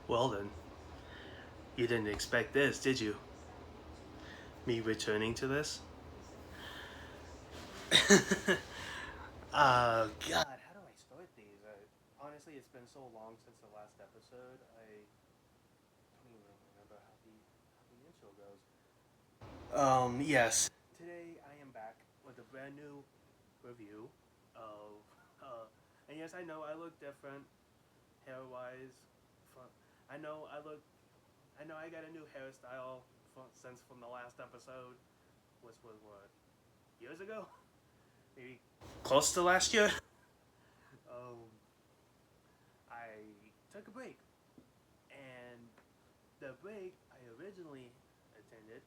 Well then, you didn't expect this, did you? Me returning to this? God, how do I start these? Honestly, it's been so long since the last episode. I don't even remember how the intro goes. Yes. Today I am back with a brand new review of, and yes, I know I look different, hair wise. I know I look. I know I got a new hairstyle from the last episode, which was what, years ago, maybe close to last year. Um, I took a break, and the break I originally attended,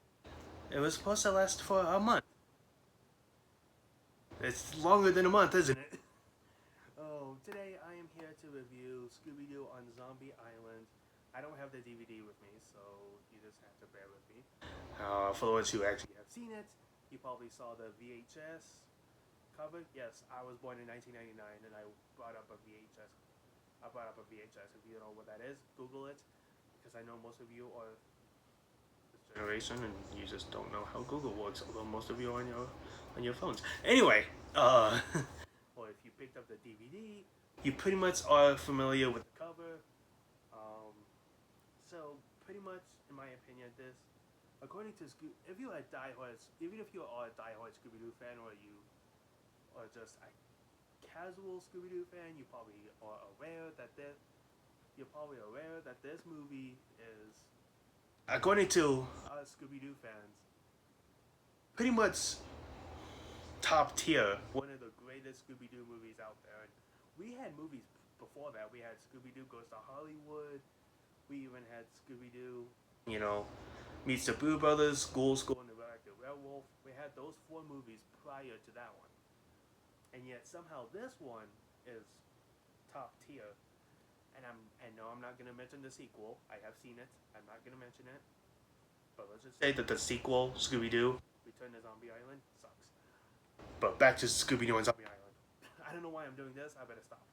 it was supposed to last for a month. It's longer than a month, isn't it? Oh, today I am here to review Scooby Doo on Zombie Island. I don't have the DVD with me, so you just have to bear with me. For those who actually have seen it, you probably saw the VHS cover. Yes, I was born in 1999, and I brought up a VHS. I brought up a VHS. If you don't know what that is, Google it, because I know most of you are this generation, and you just don't know how Google works. Although most of you are on your phones. Anyway, or if you picked up the DVD, you pretty much are familiar with the cover. Um, so pretty much, in my opinion, this, according to if you are a diehard, even if you are a diehard Scooby Doo fan, or you are just a casual Scooby Doo fan, you probably are aware that this movie is, according to us Scooby Doo fans, pretty much top tier, one of the greatest Scooby Doo movies out there. And we had movies before that. We had Scooby Doo Goes to Hollywood. We even had Scooby Doo, meets the Boo Brothers, School and the Radioactive Werewolf. We had those four movies prior to that one, and yet somehow this one is top tier. And no, I'm not gonna mention the sequel. I have seen it. I'm not gonna mention it. But let's just say that the sequel, Scooby Doo, Return to Zombie Island, sucks. But back to Scooby Doo and Zombie Island. I don't know why I'm doing this. I better stop.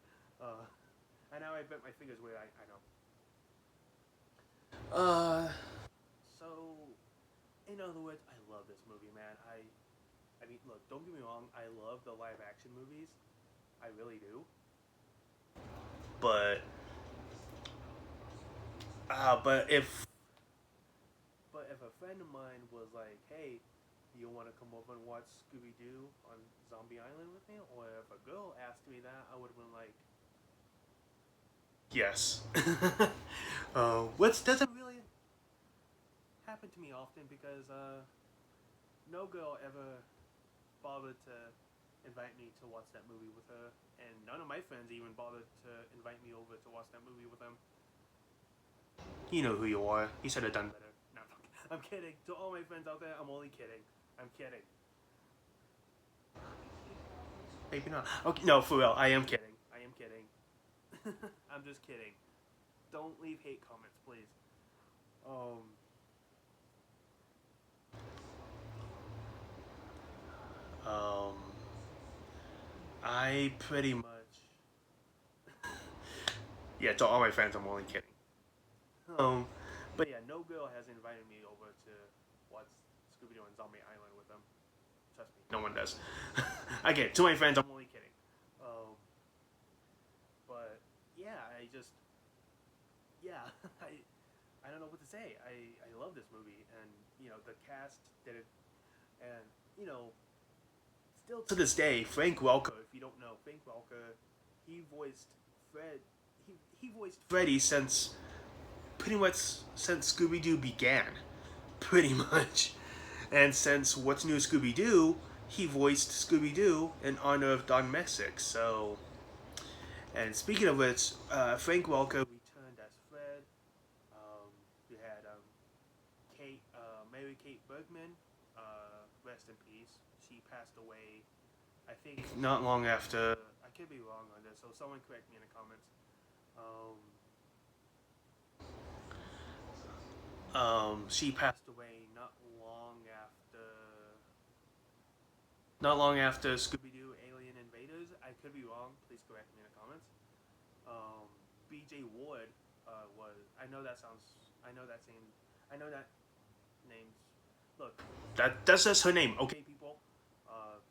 And now I bent my fingers where I know. So, in other words, I love this movie, man. I mean, look, don't get me wrong. I love the live action movies. I really do. But, uh, but if, but if a friend of mine was like, "Hey, do you want to come over and watch Scooby Doo on Zombie Island with me?" Or if a girl asked me that, I would have been like, "Yes." Which doesn't really happen to me often because no girl ever bothered to invite me to watch that movie with her, and none of my friends even bothered to invite me over to watch that movie with them. You know who you are. You should have done better. No, I'm kidding. To all my friends out there, I'm only kidding. I'm kidding. Maybe not. Okay, no, for real. I am kidding. I am kidding. I'm just kidding. Don't leave hate comments, please. Um. Um. I pretty much. Yeah, to all my friends, I'm only kidding. Um. But yeah, no girl has invited me over to watch Scooby Doo and Zombie Island with them. Trust me, no one does. Again, to my friends, I'm only kidding. Um. But yeah, yeah, I don't know what to say. I love this movie, and the cast did it, and still to this day, Frank Welker. If you don't know, Frank Welker, he voiced Fred. He voiced Freddy since Scooby Doo began, pretty much, and since What's New Scooby Doo, he voiced Scooby Doo in honor of Don Messick. So, and speaking of which, Frank Welker returned as Fred. We had Mary Kate Bergman, rest in peace. She passed away, I think, not long after. I could be wrong on this, so someone correct me in the comments. Um, she passed away not long after Scooby Doo Alien Invaders. I could be wrong. Please correct me in the comments. B.J. Ward I know that sounds. I know that name. I know that names. Look, that's just her name. Okay, people.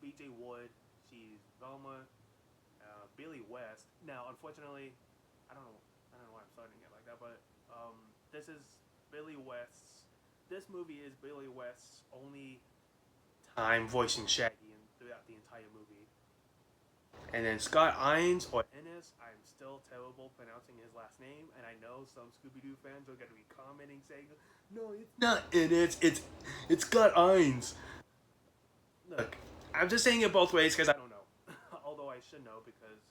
B.J. Wood. She's Velma. Billy West. Now, unfortunately, I don't know. I don't know why I'm starting it like that, but this is Billy West's. This movie is Billy West's only time voicing Shaggy throughout the entire movie. And then Scott Ines or Innes, I'm still terrible pronouncing his last name, and I know some Scooby Doo fans are gonna be commenting saying, "No, it's not Innes. It's Scott Ines." Look, I'm just saying it both ways because I don't know. Although I should know because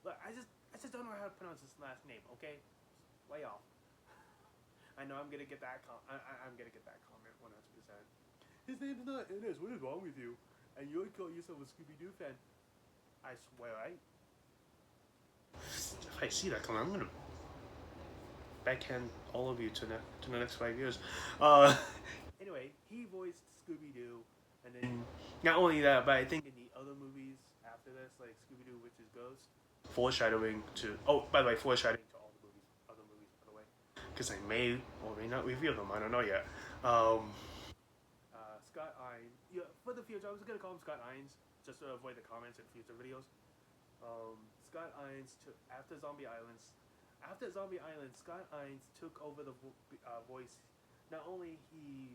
look, I just don't know how to pronounce his last name. Okay, lay off. I know I'm gonna get that. I'm gonna get that comment 100%. His name's not Innes. What is wrong with you? And you call yourself a Scooby Doo fan. I swear, if I see that coming, I'm gonna backhand all of you to the next 5 years. Uh, anyway, he voiced Scooby Doo, and then not only that, but I think in the other movies after this, like Scooby Doo, Witch's Ghost, foreshadowing to. Oh, by the way, foreshadowing to all the movies, other movies, by the way, because I may or may not review them. I don't know yet. Scott Ines. Yeah, for the future, I was gonna call him Scott Ines just to avoid the comments in future videos. Scott Ines took after Zombie Islands. After Zombie Island, Scott Ines took over the voice. Not only he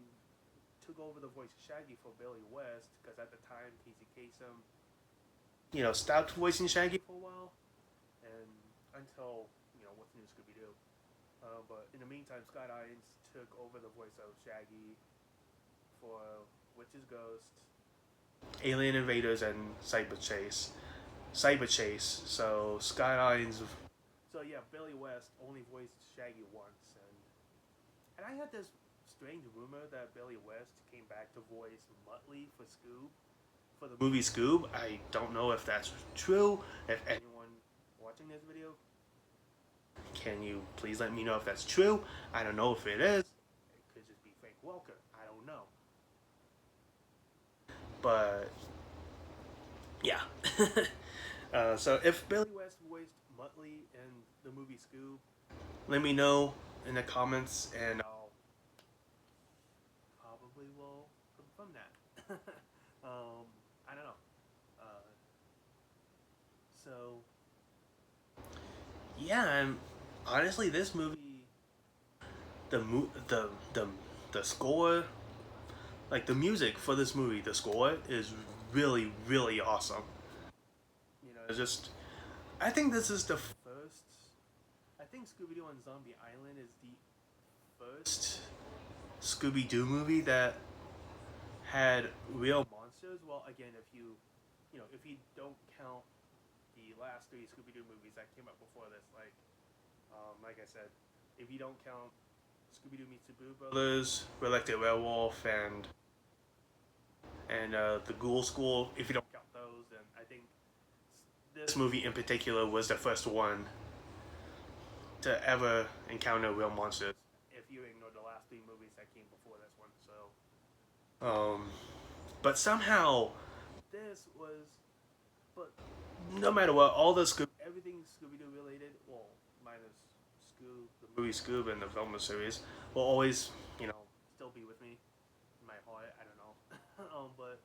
took over the voice of Shaggy for Billy West, because at the time Casey Kasem, stopped voicing Shaggy for a while, and until what's new Scooby Doo. But in the meantime, Scott Ines took over the voice of Shaggy for Witch's Ghost, Alien Invaders, and Cyber Chase. So Scott Ines. So yeah, Billy West only voiced Shaggy once, and I had this strange rumor that Billy West came back to voice Muttley for Scoob, for the movie Scoob. I don't know if that's true. If anyone watching this video, can you please let me know if that's true? I don't know if it is. It could just be Frank Welker. I don't know. But yeah. So if Billy West voiced Muttley in the movie Scoob, let me know in the comments, and I'll probably will confirm that. I don't know. So yeah, and honestly, this movie, the the score, like the music for this movie, the score is really really awesome. It's just I think this is the first. I think Scooby Doo on Zombie Island is the first Scooby Doo movie that had real monsters. Well, again, if you don't count the last three Scooby Doo movies that came out before this, like I said, if you don't count Scooby Doo Meets the Boo Brothers, Reluctant Werewolf, and the Ghoul School, if you don't count those, then I think this movie in particular was the first one to ever encounter real monsters. If you ignore the last three movies that came before this one, but somehow this was, but no matter what, all the everything Scooby Doo related, well, minus Scoob, the movie Scoob and the Velma series, will always, still be with me in my heart. I don't know, but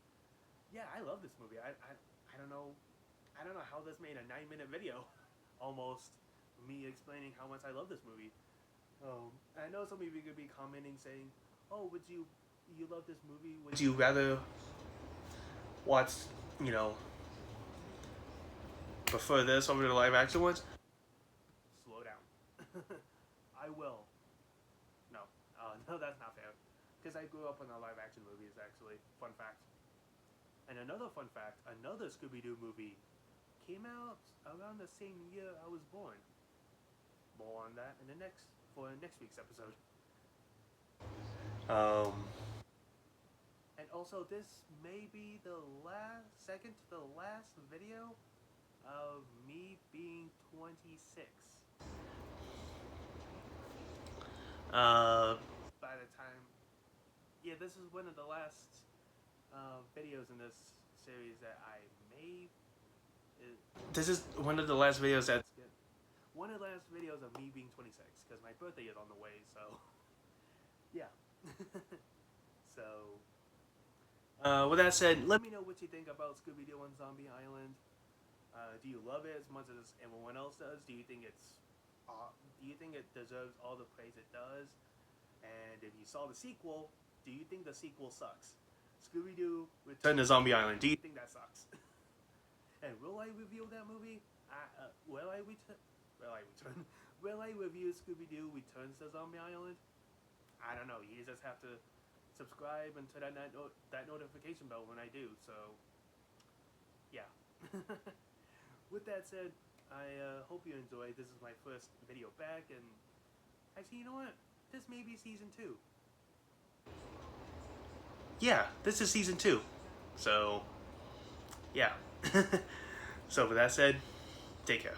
yeah, I love this movie. I don't know. I don't know how this made a 9-minute video, almost, me explaining how much I love this movie. I know some of you could be commenting saying, "Oh, you love this movie? Would you rather watch, prefer this over the live action ones?" Slow down. I will. No, no, that's not fair. Because I grew up on the live action movies. Actually, fun fact. And another fun fact: another Scooby Doo movie came out around the same year I was born. More on that in next week's episode. And also, this may be the second to the last video of me being 26. By the time, yeah, this is one of the last videos in this series that I may. This is one of the last videos that's one of the last videos of me being 26, because my birthday is on the way, so yeah. So, with that said, let me know what you think about Scooby-Doo on Zombie Island. Do you love it as much as everyone else does? Do you think it deserves all the praise it does? And if you saw the sequel, do you think the sequel sucks? Scooby-Doo Return to Zombie Island. Do you think that sucks? And will I review that movie? Will I return? Will I review Scooby-Doo Returns to Zombie Island? I don't know. You just have to subscribe and turn on that notification bell when I do. So, yeah. With that said, I hope you enjoyed. This is my first video back, and actually, you know what? This may be season 2. Yeah, this is season 2. So, yeah. So with that said, take care.